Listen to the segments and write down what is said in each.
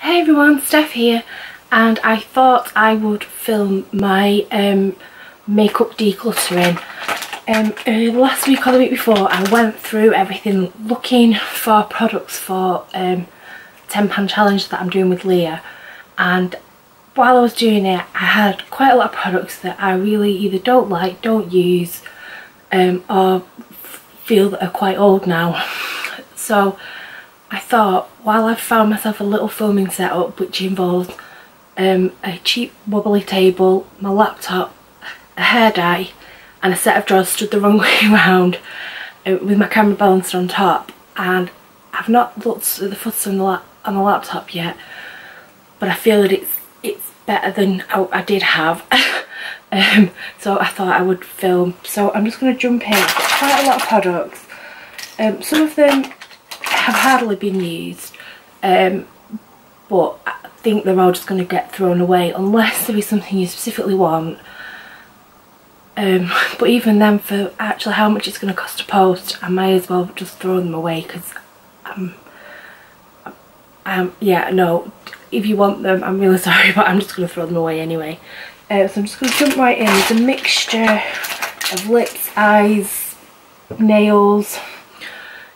Hey everyone, Steph here, and I thought I would film my makeup decluttering. Last week or the week before I went through everything looking for products for £10 challenge that I'm doing with Leah, and while I was doing it I had quite a lot of products that I really either don't like, don't use, or feel that are quite old now. So I thought, while I've found myself a little filming setup which involves a cheap wobbly table, my laptop, a hair dye and a set of drawers stood the wrong way around with my camera balanced on top, and I've not looked at the footage on the laptop yet, but I feel that it's better than I did have. So I thought I would film. So I'm just going to jump in. I've got quite a lot of products. Some of them have hardly been used, but I think they're all just going to get thrown away unless there is something you specifically want. But even then, for actually how much it's going to cost to post, I might as well just throw them away, because yeah, no, if you want them, I'm really sorry, but I'm just going to throw them away anyway. So I'm just going to jump right in. There's a mixture of lips, eyes, nails,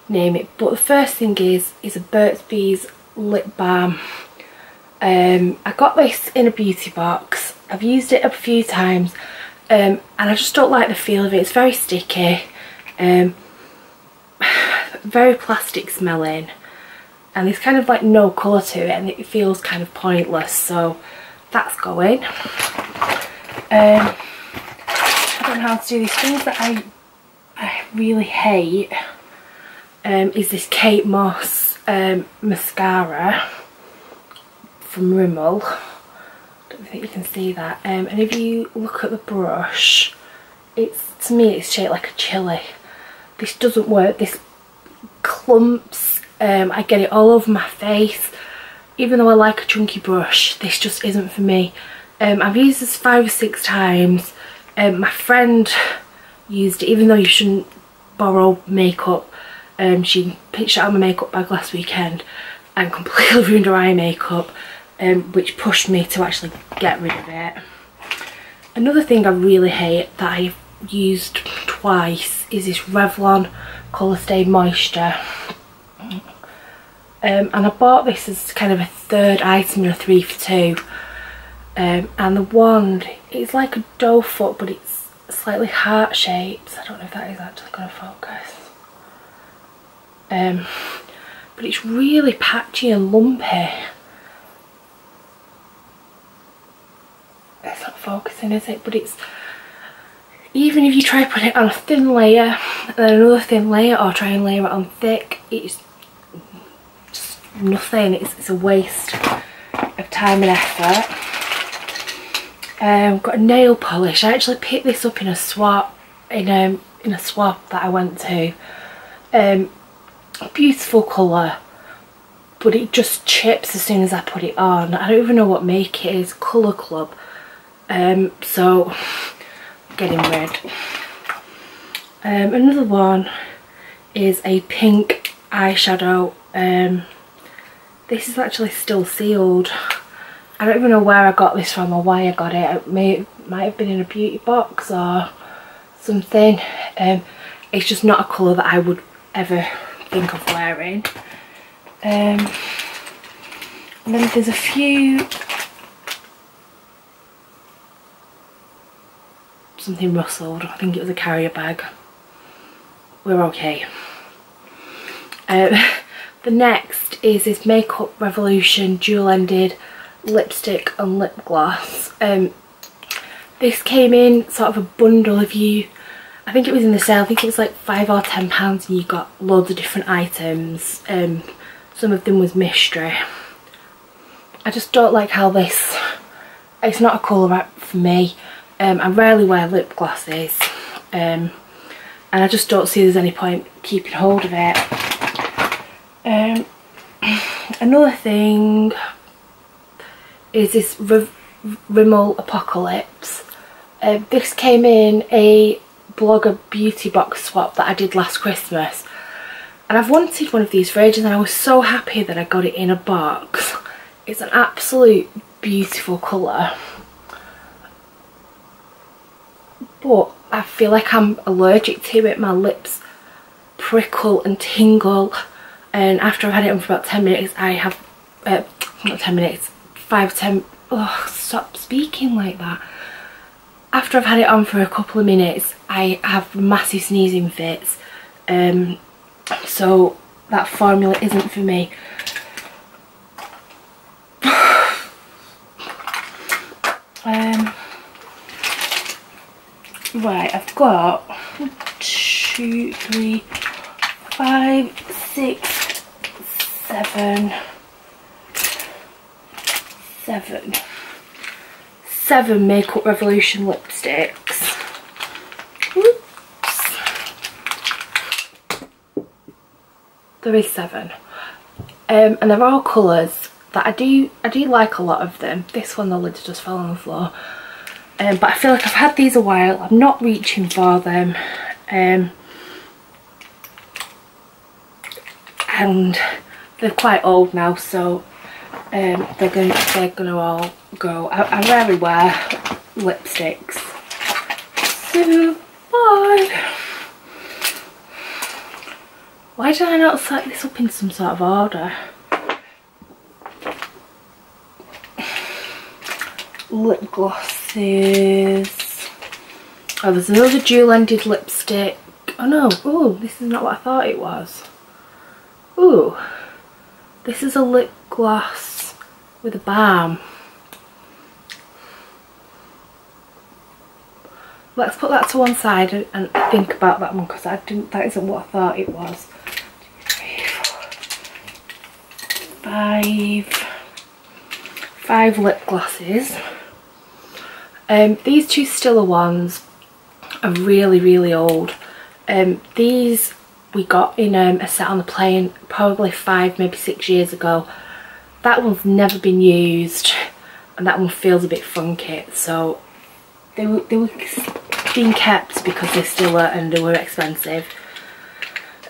name it. But the first thing is a Burt's Bees lip balm. I got this in a beauty box. I've used it a few times, and I just don't like the feel of it. It's very sticky, very plastic smelling, and there's kind of like no colour to it, and it feels kind of pointless, so that's going. I don't know how to do these things that I really hate. Is this Kate Moss mascara from Rimmel. Don't think you can see that. And if you look at the brush, to me it's shaped like a chili. This doesn't work. This clumps. I get it all over my face. Even though I like a chunky brush, this just isn't for me. I've used this 5 or 6 times. My friend used it, even though you shouldn't borrow makeup. She pitched out my makeup bag last weekend and completely ruined her eye makeup, which pushed me to actually get rid of it. Another thing I really hate that I've used twice is this Revlon Colour Stay Moisture. And I bought this as kind of a third item in a 3 for 2. And the wand, it's like a doe foot, but it's slightly heart shaped. I don't know if that is actually going to focus. But it's really patchy and lumpy. It's not focusing, is it? But it's, even if you try putting it on a thin layer and then another thin layer, or try and layer it on thick, it's just nothing. It's a waste of time and effort. Got a nail polish. I actually picked this up in a swap, in a swap that I went to. Beautiful colour, but it just chips as soon as I put it on. I don't even know what make it is. Colour Club. So getting rid. Another one is a pink eyeshadow. This is actually still sealed. I don't even know where I got this from or why I got it. It might have been in a beauty box or something. It's just not a colour that I would ever think of wearing. And then there's a few, something rustled, I think it was a carrier bag. We're okay. The next is this Makeup Revolution dual ended lipstick and lip gloss. This came in sort of a bundle of you. I think it was in the sale. I think it was like £5 or £10 and you got loads of different items. Some of them was mystery. I just don't like how this, it's not a colour for me. I rarely wear lip glosses, and I just don't see there's any point keeping hold of it. Another thing is this Rimmel Apocalypse. This came in a Blogger beauty box swap that I did last Christmas, and I've wanted one of these for ages, and I was so happy that I got it in a box. It's an absolute beautiful colour, but I feel like I'm allergic to it. My lips prickle and tingle, and after I've had it on for about 10 minutes I have, not 10 minutes, 5-10, oh stop speaking like that. After I've had it on for a couple of minutes I have massive sneezing fits, so that formula isn't for me. Right, I've got 1, 2, 3, 5, 6, 7 Makeup Revolution lipsticks. Oops. There is 7, and they're all colours that I do like a lot of them. This one, the lids just fell on the floor, but I feel like I've had these a while. I'm not reaching for them, and they're quite old now, so they're gonna all go. I rarely wear lipsticks, so why did I not set this up in some sort of order? Lip glosses. Oh, there's another dual-ended lipstick. Oh no, oh, this is not what I thought it was. Ooh, this is a lip gloss with a balm. Let's put that to one side and think about that one, because that isn't what I thought it was. 5 lip glosses. These 2 Stiller ones are really old. These we got in a set on the plane probably 5, maybe 6 years ago. That one's never been used, and that one feels a bit funky, so they were being kept because they're Stiller and they were expensive.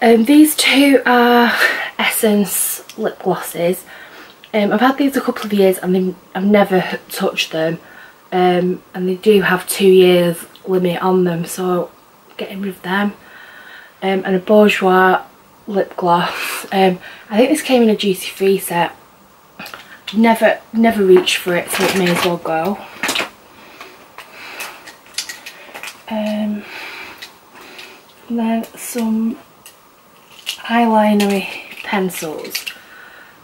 These 2 are Essence lip glosses. I've had these a couple of years and I've never touched them, and they do have 2 years limit on them, so getting rid of them. And a Bourjois lip gloss. I think this came in a duty free set. Never reached for it, so it may as well go. And then some eyeliner pencils.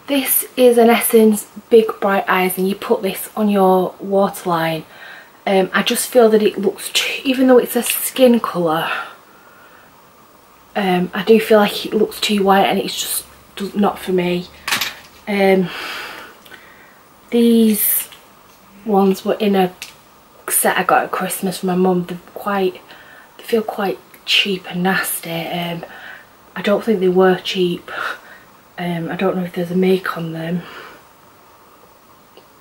This is an Essence Big Bright Eyes, and you put this on your waterline. I just feel that it looks even though it's a skin colour, I do feel like it looks too white, and it's just not for me. These ones were in a set I got at Christmas from my mum. They feel quite cheap and nasty. I don't think they were cheap. I don't know if there's a make on them.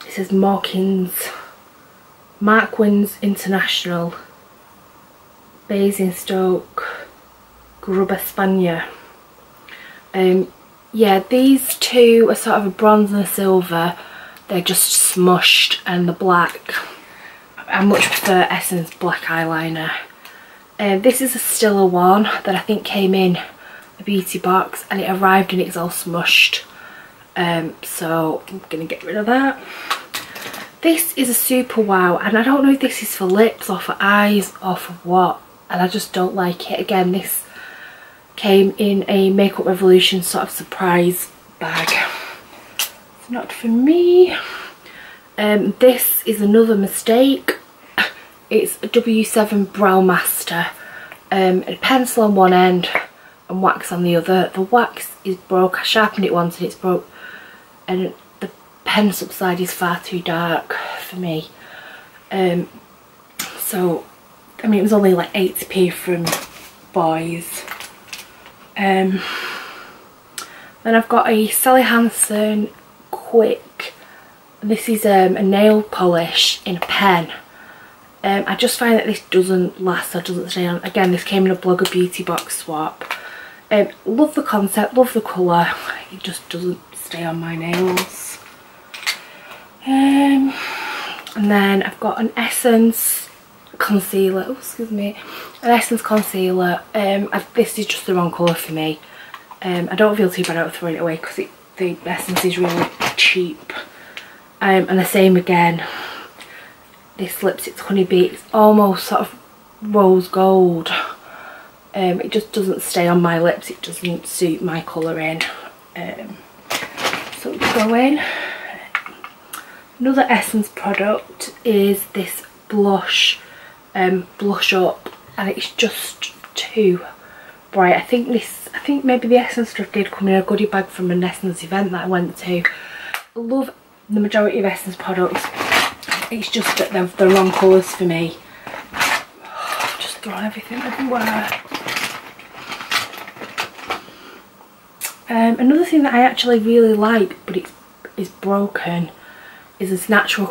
It says Markwins International, Basingstoke, Grub Espana. Yeah, these 2 are sort of a bronze and a silver. They're just smushed, and the black, I much prefer Essence black eyeliner. This is a Stiller one that I think came in a beauty box, and it arrived and it's all smushed, so I'm gonna get rid of that. This is a Super Wow, and I don't know if this is for lips or for eyes or for what, and I just don't like it. Again, this came in a Makeup Revolution sort of surprise bag. It's not for me. This is another mistake. It's a W7 Brow Master. A pencil on one end and wax on the other. The wax is broke. I sharpened it once and it's broke, and the pencil side is far too dark for me. So I mean, it was only like 80p from Boys. Then I've got a Sally Hansen Quick. This is a nail polish in a pen. I just find that this doesn't last or doesn't stay on. Again, this came in a Blogger Beauty Box swap. Love the concept, love the colour. It just doesn't stay on my nails. And then I've got an Essence concealer, oh, excuse me, an Essence concealer. This is just the wrong colour for me. I don't feel too bad about throwing it away because the Essence is really cheap. And the same again, this lipstick's Honeybee. It's almost sort of rose gold. It just doesn't stay on my lips, it doesn't suit my colouring. So it's going. Another Essence product is this blush, Blush Up, and it's just too bright. I think maybe the Essence stuff did come in a goodie bag from an Essence event that I went to. I love the majority of Essence products, it's just that they're the wrong colours for me. I've just thrown everything everywhere. Another thing that I actually really like, but it's broken, is this Natural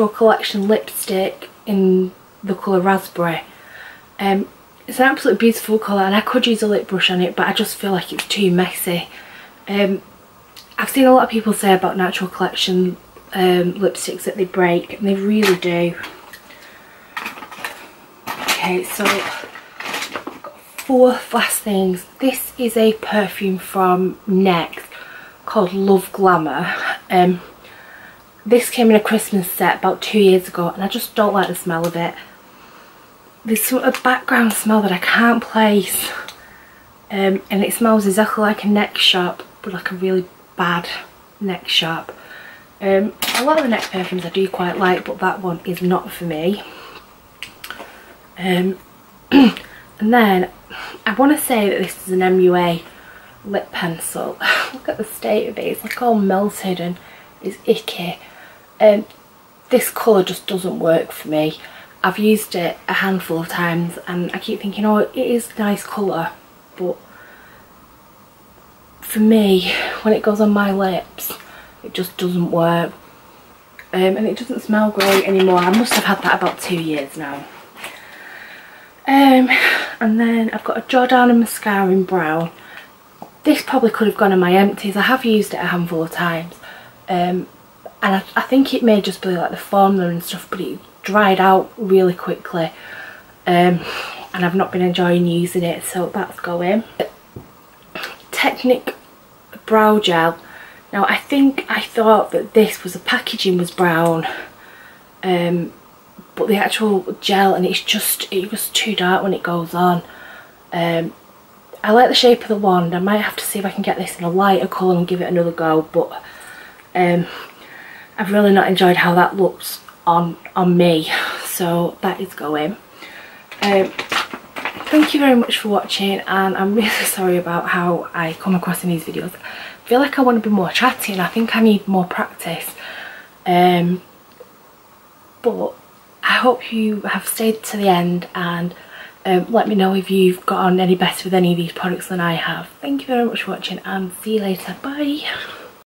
Collection lipstick in the colour Raspberry. It's an absolutely beautiful colour and I could use a lip brush on it, but I just feel like it's too messy. I've seen a lot of people say about Natural Collection lipsticks that they break, and they really do. Okay, so I've got 4 last things. This is a perfume from Next called Love Glamour. This came in a Christmas set about 2 years ago and I just don't like the smell of it. There's a background smell that I can't place, and it smells exactly like a Next shop, but like a really bad Next shop. A lot of the Next perfumes I do quite like, but that one is not for me. And then I want to say that this is an MUA lip pencil. Look at the state of it, it's like all melted and it's icky. This colour just doesn't work for me. I've used it a handful of times and I keep thinking, oh, it is a nice colour, but for me, when it goes on my lips, it just doesn't work. And it doesn't smell great anymore. I must have had that about 2 years now. And then I've got a Jordana mascara in brown. This probably could have gone in my empties. I have used it a handful of times. And I think it may just be like the formula and stuff, but it dried out really quickly. And I've not been enjoying using it, so that's going. Technic brow gel. Now I thought that the packaging was brown, but the actual gel, and it was too dark when it goes on. I like the shape of the wand. I might have to see if I can get this in a lighter colour and give it another go, but I've really not enjoyed how that looks on me, so that is going. Thank you very much for watching, and I'm really sorry about how I come across in these videos. I feel like I want to be more chatty and I think I need more practice, but I hope you have stayed to the end, and let me know if you've got on any better with any of these products than I have. Thank you very much for watching and see you later. Bye.